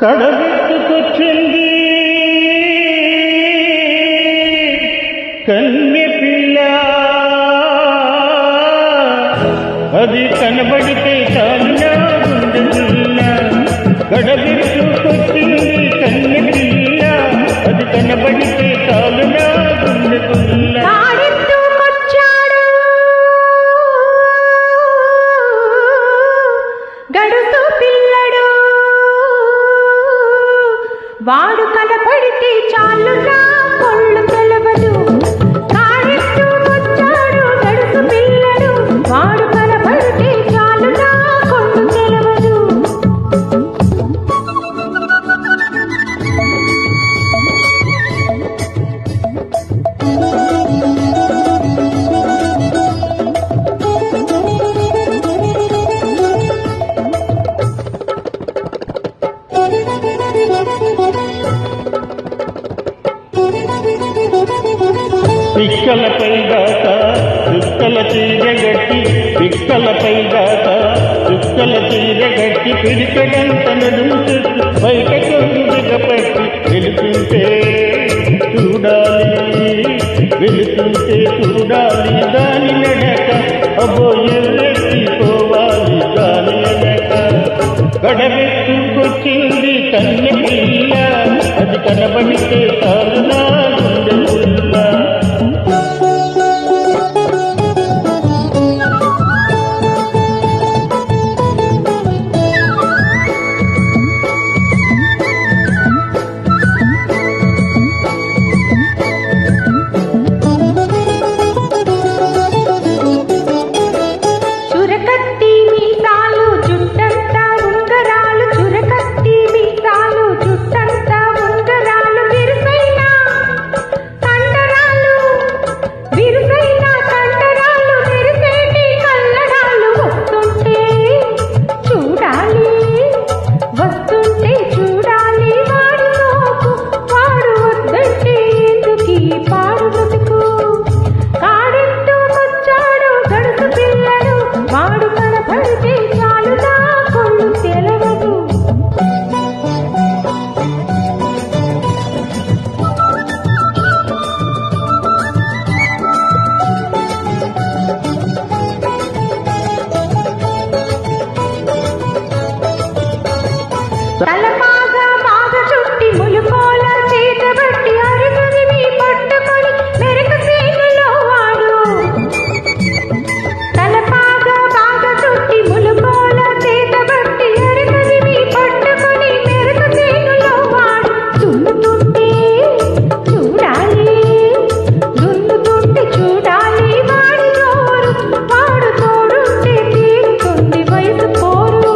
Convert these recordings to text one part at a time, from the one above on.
కడబెట్టుకొచ్చింది కన్నె పిల్ల, అది కనబడితే చాలు నా గుండె పిల్ల. కడబెట్టుకొచ్చింది కన్నె పిల్ల, అది కనబడితే చాలు నా గుండె పిల్ల. వాడు కనపడితే చాలు నా కొళ్ళు తెలవదు. కాడెట్టు వచ్చాడు గడుసు పిల్లడు, వాడు కనపడితే చాలు నా కొళ్ళు తెలవదు. పిక్కలపై దాకా చుక్కల తీరగట్టి, పిక్కలపై దాకా చుక్కల తీరగట్టి, పిడికడంత నడుము చుట్టూ బయట కొద్దిగపట్టి వెళుతుంటే చూడాలి, వెళుతుంటే చూడాలి దాని నడక. అబ్బో ఎర్రెత్తిపోవాలి దాని నడక. గడబెట్టుకొచ్చింది కన్నె పిల్ల, అది కనబడితే చాలు నా గుండె పిల్ల. తలపాగా బాగా చుట్టి ములుకోల చేతబట్టి అరుగుని పట్టుకొని మెరుగు సేనులో వాడు. తలపాగా బాగా చుట్టి ములుకోల చేతబట్టి అరుగుని పట్టుకొని మెరుగు సేనులో వాడు. దున్నుతుంటే చూడాలి, దున్నుతుంటే చూడాలి వాడి జోరు. వాడు తోడుంటే తీరుతుంది వయసు పోరు.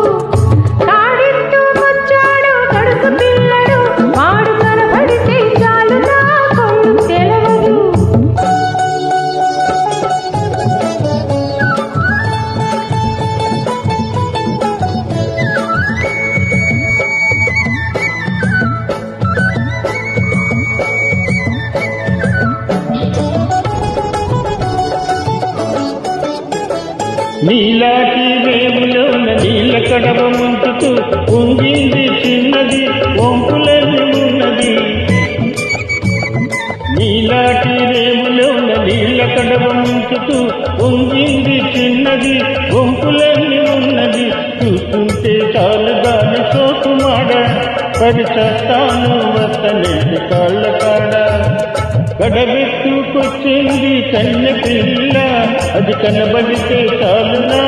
వాడు కనబడితే చాలు నా కొళ్ళు తెలవదు. నీలాటి రేవులోన నీళ్ళ కడవ ముంచుతూ ఉంగింది చిన్నది వంపులని ఉన్నది. నీలాటి రేవులోన నీళ్ళ కడవ ముంచుతూ ఉంగింది చిన్నది వంపులని ఉన్నది. చూస్తుంటే చాలు దాని సోకు మాడ, పరిచస్తాను వస్తనేది కాళ్ళ కాడ. గడబెట్టుకొచ్చింది కన్నె పిల్ల, అది కనబడితే చాలు నా